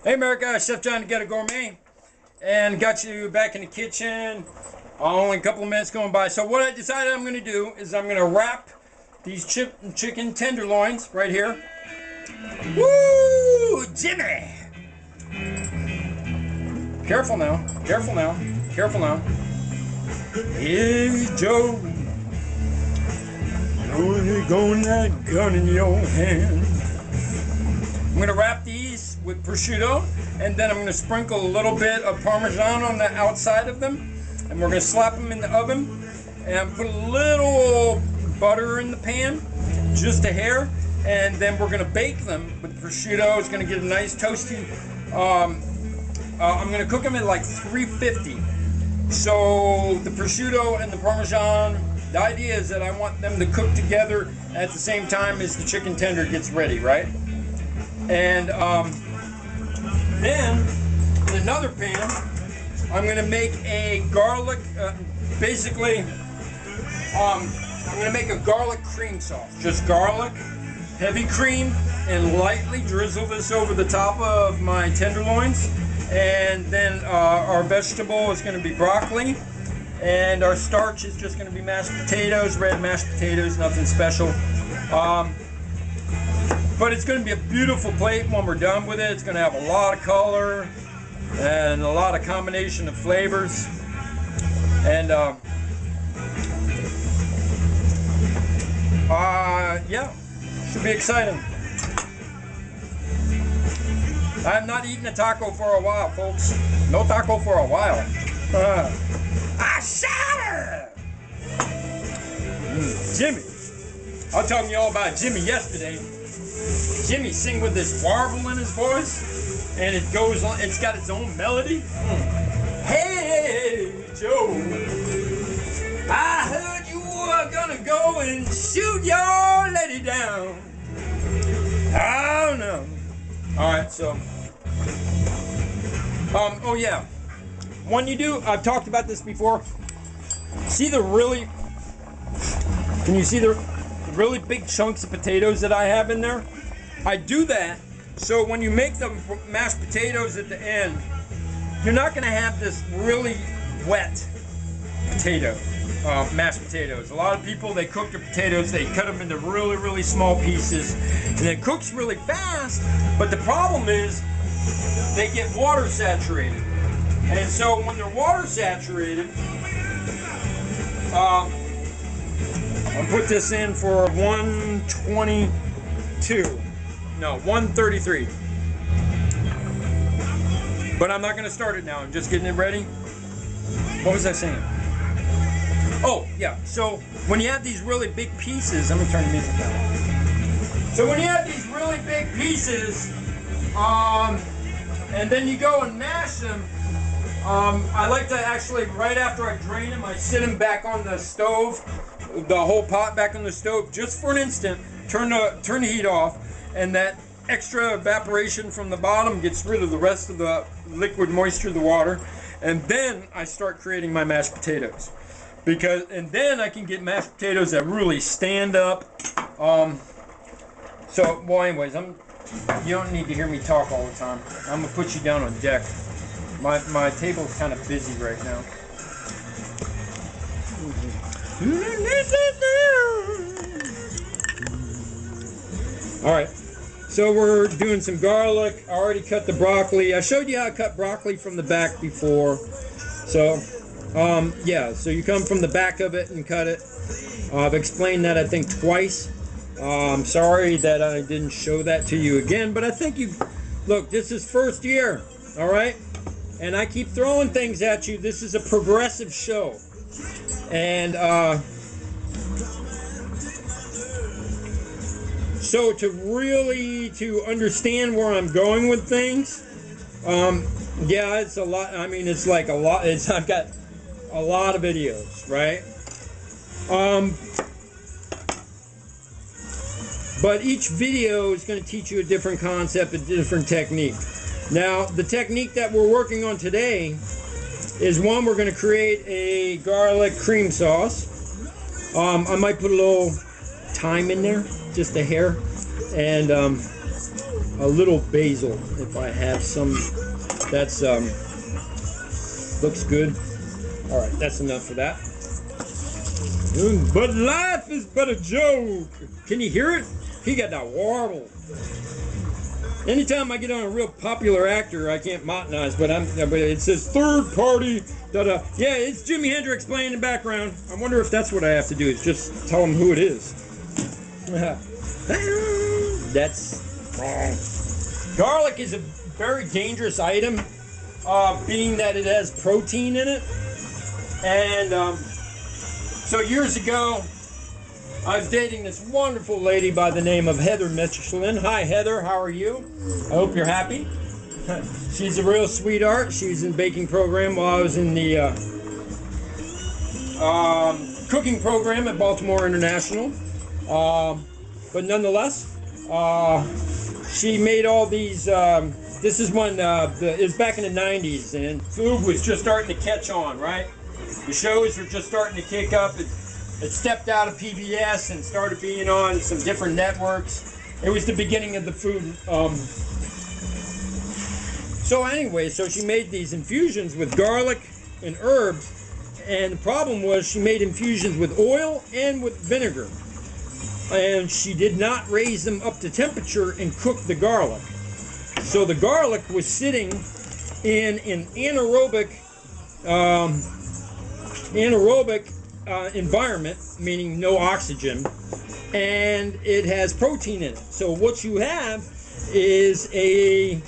Hey America, Chef John, Ghetto Gourmet, and got you back in the kitchen. Only a couple of minutes going by. So what I decided I'm going to do is I'm going to wrap these chicken tenderloins right here. Woo, Jimmy! Careful now, careful now, careful now. Hey Joe, you're going that gun in your hand. I'm going to wrap these with prosciutto, and then I'm going to sprinkle a little bit of Parmesan on the outside of them, and we're going to slap them in the oven and put a little butter in the pan, just a hair, and then we're going to bake them with prosciutto. It's going to get a nice toasty. I'm going to cook them at like 350. So the prosciutto and the Parmesan, the idea is that I want them to cook together at the same time as the chicken tender gets ready, right? And then in another pan, I'm going to make a garlic, basically, I'm going to make a garlic cream sauce. Just garlic, heavy cream, and lightly drizzle this over the top of my tenderloins. And then our vegetable is going to be broccoli. And our starch is just going to be mashed potatoes, red mashed potatoes, nothing special. But it's going to be a beautiful plate when we're done with it. It's going to have a lot of color and a lot of combination of flavors. And yeah, should be exciting. I have not eaten a taco for a while, folks. No taco for a while. I shot her! Jimmy. I was telling you all about Jimmy yesterday. Jimmy sing with this warble in his voice, and it goes on. It's got its own melody. Hey Joe, I heard you were gonna go and shoot your lady down. I don't know. All right, so oh yeah, when you do, I've talked about this before. See the really? Can you see the really big chunks of potatoes that I have in there? I do that so when you make the mashed potatoes at the end, you're not going to have this really wet potato, mashed potatoes. A lot of people, they cook their potatoes, they cut them into really, really small pieces, and it cooks really fast, but the problem is they get water saturated. And so when they're water saturated, I'll put this in for 122. No, 133. But I'm not going to start it now. I'm just getting it ready. What was I saying? Oh, yeah. So when you have these really big pieces, I'm going to turn the music down. So when you have these really big pieces, and then you go and mash them, I like to actually, right after I drain them, I sit them back on the stove, the whole pot back on the stove, just for an instant, turn the heat off, and that extra evaporation from the bottom gets rid of the rest of the liquid moisture of the water, and then I start creating my mashed potatoes. And then I can get mashed potatoes that really stand up. So, well, anyways, you don't need to hear me talk all the time. I'm gonna put you down on deck. My table's kind of busy right now. All right, so we're doing some garlic. I already cut the broccoli. I showed you how I cut broccoli from the back before. So, yeah, so you come from the back of it and cut it. I've explained that, I think, twice. I'm sorry that I didn't show that to you again, but I think look, this is first year, all right? And I keep throwing things at you. This is a progressive show. And, so to understand where I'm going with things, yeah, it's a lot. I mean, it's like a lot. I've got a lot of videos, right? But each video is going to teach you a different concept, a different technique. Now, the technique that we're working on today is one, we're going to create a garlic cream sauce. I might put a little thyme in there, just a hair, and a little basil if I have some. That's looks good. All right, that's enough for that. But life is but a joke. Can you hear it? He got that warble. Anytime I get on a real popular actor, I can't monetize, but it says third party. Da-da. Yeah, it's Jimi Hendrix playing in the background. I wonder if that's what I have to do, is just tell him who it is. That's wrong. Garlic is a very dangerous item, being that it has protein in it. And so years ago, I was dating this wonderful lady by the name of Heather Michelin. Hi, Heather. How are you? I hope you're happy. She's a real sweetheart. She was in the baking program while I was in the cooking program at Baltimore International. But nonetheless, she made all these. This is when it was back in the 90s, and food was just starting to catch on, right? The shows were just starting to kick up. It stepped out of PBS and started being on some different networks. It was the beginning of the food. So anyway, so she made these infusions with garlic and herbs, and the problem was she made infusions with oil and with vinegar, and she did not raise them up to temperature and cook the garlic. So the garlic was sitting in an anaerobic environment, meaning no oxygen, and it has protein in it. So what you have is a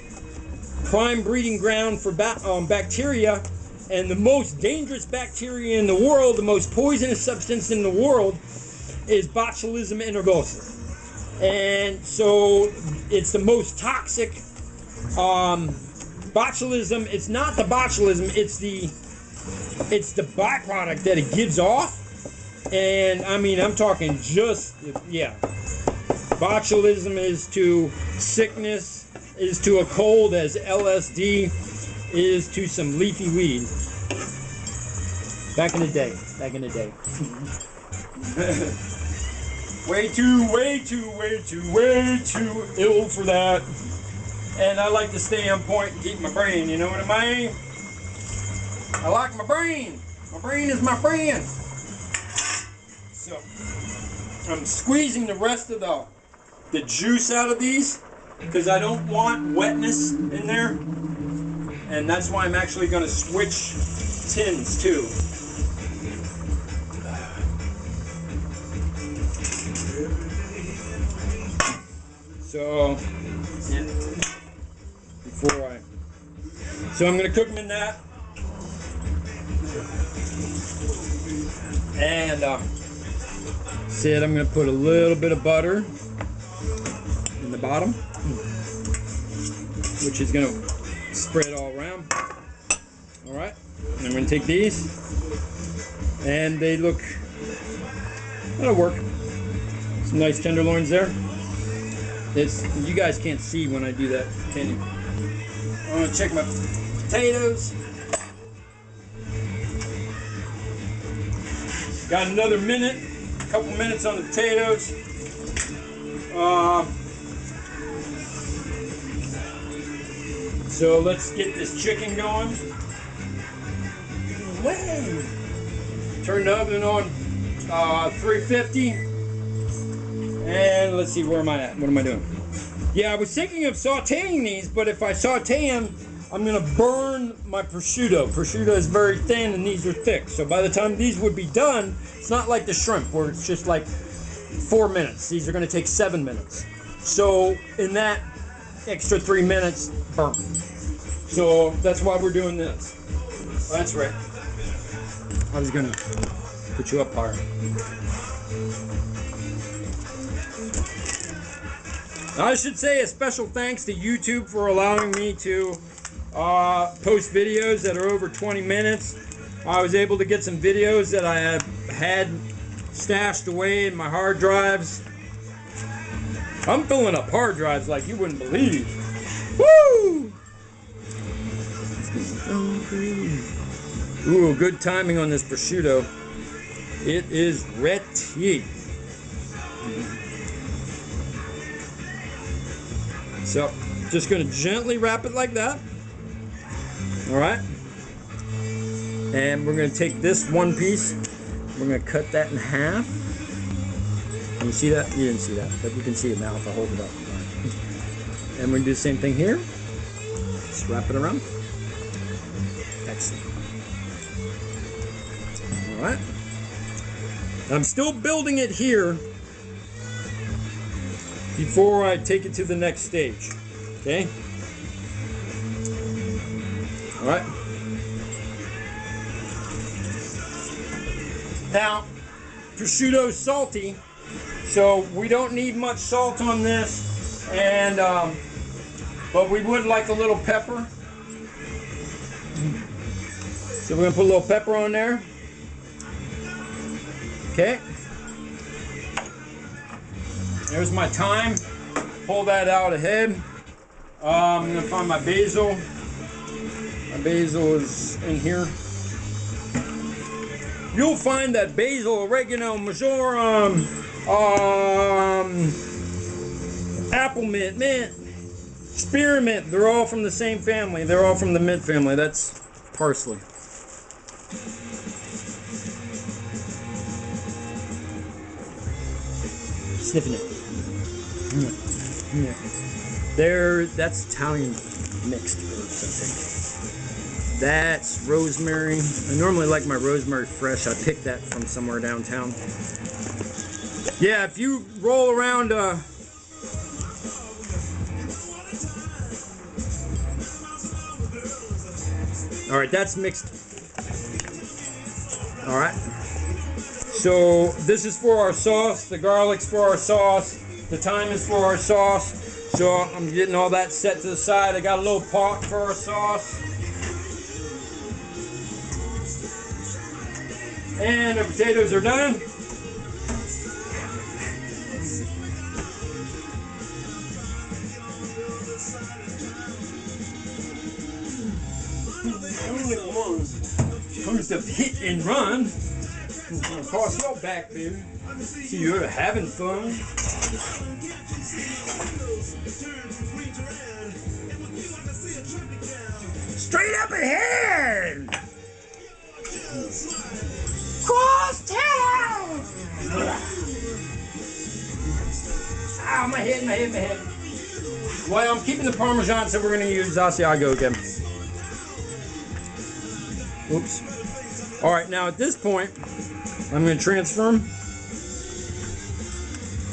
prime breeding ground for bacteria, and the most dangerous bacteria in the world, the most poisonous substance in the world, is Botulism integrosum. And so it's the most toxic botulism. It's not the botulism, it's the byproduct that it gives off. And I mean, I'm talking just, yeah. Botulism is to sickness, is to a cold as LSD is to some leafy weed. Back in the day. way too ill for that. And I like to stay on point and keep my brain, you know what I mean? I like my brain. My brain is my friend. So I'm squeezing the rest of the juice out of these because I don't want wetness in there. And that's why I'm actually going to switch tins too. So, so I'm going to cook them in that. And said I'm going to put a little bit of butter in the bottom, which is going to spread all around. All right, and I'm going to take these, and they look, that'll work. Some nice tenderloins there. You guys can't see when I do that, can you? I'm going to check my potatoes. Got another minute, a couple minutes on the potatoes. So let's get this chicken going. Turn the oven on 350. And let's see, where am I at? What am I doing? Yeah, I was thinking of sauteing these, but if I saute them, I'm going to burn my prosciutto. Prosciutto is very thin and these are thick. So by the time these would be done, it's not like the shrimp where it's just like 4 minutes. These are going to take 7 minutes. So in that extra 3 minutes, burn. So that's why we're doing this. Oh, that's right. I was going to put you up higher. I should say a special thanks to YouTube for allowing me to post videos that are over 20 minutes. I was able to get some videos that I had stashed away in my hard drives. I'm filling up hard drives like you wouldn't believe. Woo! Ooh, good timing on this prosciutto. It is ready. So, just going to gently wrap it like that. All right. And we're going to take this one piece. We're going to cut that in half. Can you see that? You didn't see that, but you can see it now if I hold it up. All right. And we're going to do the same thing here. Just wrap it around. Excellent. All right. I'm still building it here before I take it to the next stage. Okay? All right. Now, prosciutto's salty, so we don't need much salt on this, and but we would like a little pepper. So we're gonna put a little pepper on there. Okay. There's my thyme. Pull that out ahead. I'm gonna find my basil. My basil is in here. You'll find that basil, oregano, marjoram, apple mint, spearmint, they're all from the same family. They're all from the mint family. That's parsley. Sniffing it. That's Italian mixed herbs, I think. That's rosemary. I normally like my rosemary fresh. I picked that from somewhere downtown. Yeah, if you roll around all right, that's mixed. All right. So this is for our sauce. The garlic's for our sauce. The thyme is for our sauce. So I'm getting all that set to the side. I got a little pot for our sauce. And our potatoes are done. Who's the hit and run? Across your back, baby. So you're having fun. Straight up ahead! Cross town! Ow, my head. Well, I'm keeping the Parmesan, so we're going to use Asiago again. Oops. All right, now at this point, I'm going to transfer them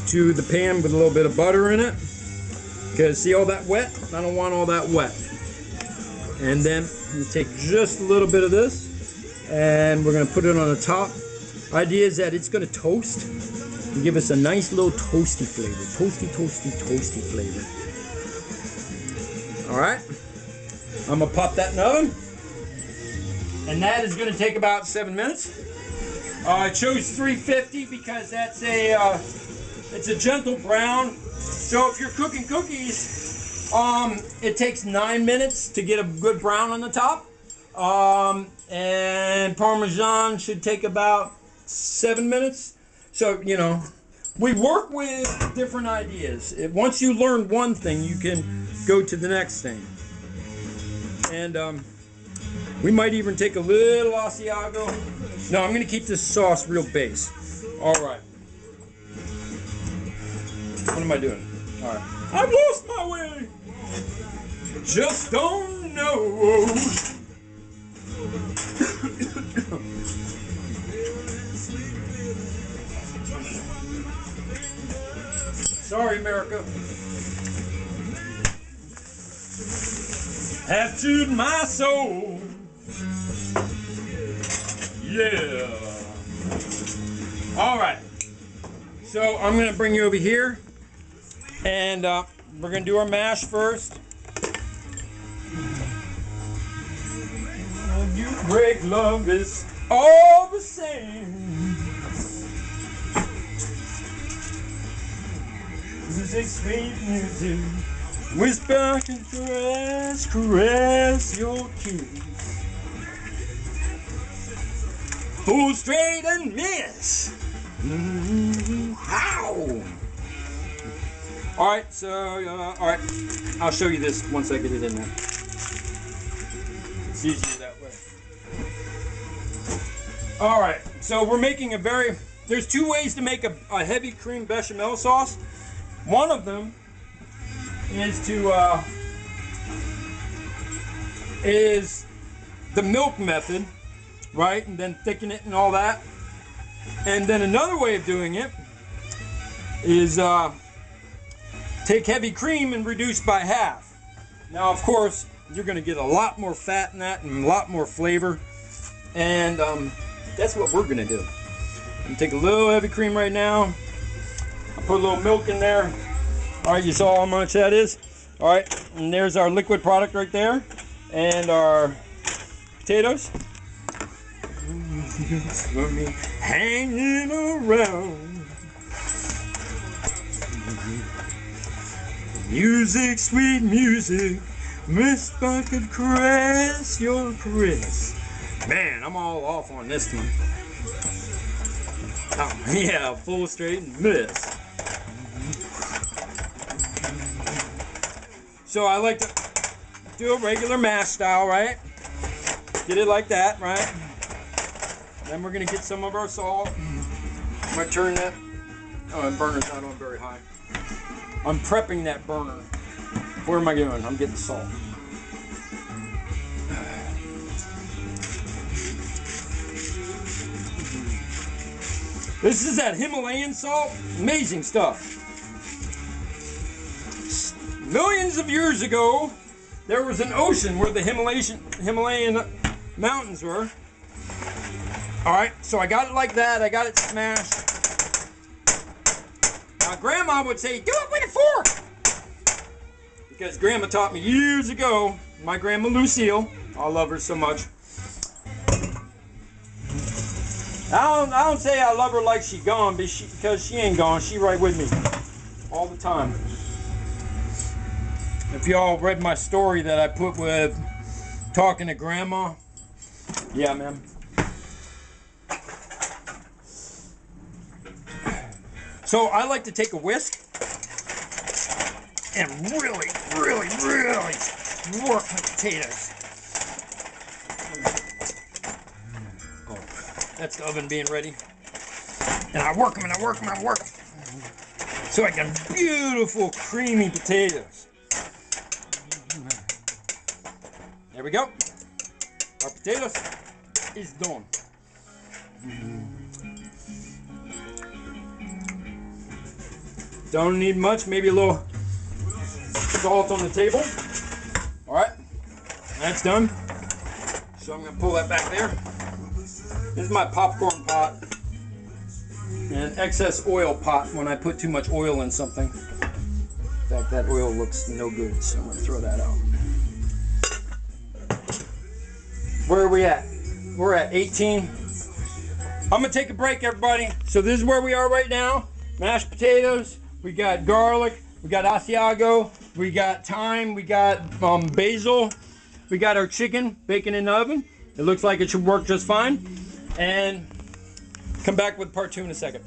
to the pan with a little bit of butter in it. Because see all that wet? I don't want all that wet. And then you take just a little bit of this, and we're going to put it on the top. Idea is that it's going to toast and give us a nice little toasty flavor. Toasty flavor. All right. I'm going to pop that in the oven. And that is going to take about 7 minutes. I chose 350 because that's it's a gentle brown. So if you're cooking cookies, it takes 9 minutes to get a good brown on the top. And Parmesan should take about 7 minutes. So, you know, we work with different ideas. Once you learn one thing, you can go to the next thing. And we might even take a little Asiago. No, I'm going to keep this sauce real base. All right. What am I doing? All right. I've lost my way. Just don't know. Sorry, America. Have chewed my soul. Yeah. All right. So I'm going to bring you over here, and we're going to do our mash first. You break love is all the same. Music, sweet music. Whisper, I can caress your teeth. Pull straight and miss. How? All right, so all right, I'll show you this once I get it in there. It's easier that way. All right, so we're making there's two ways to make a heavy cream bechamel sauce. One of them is the milk method, right? And then thicken it and all that. And then another way of doing it is take heavy cream and reduce by half. Now, of course, you're going to get a lot more fat in that and a lot more flavor. And that's what we're going to do. I'm going to take a little heavy cream right now. I'll put a little milk in there. All right, you saw how much that is? All right, and there's our liquid product right there. And our potatoes. Hanging around. Music, sweet music. Miss I could caress your caress. Man, I'm all off on this one. Oh, yeah, full straight and miss. So I like to do a regular mash style, right? Get it like that, right? Then we're gonna get some of our salt. I'm gonna turn that. Oh, the burner's not on very high. I'm prepping that burner. What am I doing? I'm getting salt. This is that Himalayan salt. Amazing stuff. Millions of years ago, there was an ocean where the Himalayan mountains were. Alright, so I got it like that. I got it smashed. Now, Grandma would say, do it with a fork. Because Grandma taught me years ago, my Grandma Lucille, I love her so much. I don't say I love her like she gone, because she ain't gone. She right with me all the time. If y'all read my story that I put with talking to Grandma, yeah, man. So I like to take a whisk and really, really, really work my potatoes. Oh, that's the oven being ready. And I work them and I work them and I work them. So I get beautiful, creamy potatoes. There we go. Our potatoes is done. Don't need much, maybe a little salt on the table. All right, that's done. So I'm gonna pull that back there. This is my popcorn pot and excess oil pot when I put too much oil in something. In fact, that oil looks no good, so I'm gonna throw that out. Where are we at? We're at 18. I'm gonna take a break, everybody. So this is where we are right now. Mashed potatoes. We got garlic. We got Asiago. We got thyme. We got basil. We got our chicken baking in the oven. It looks like it should work just fine. And come back with part 2 in a second.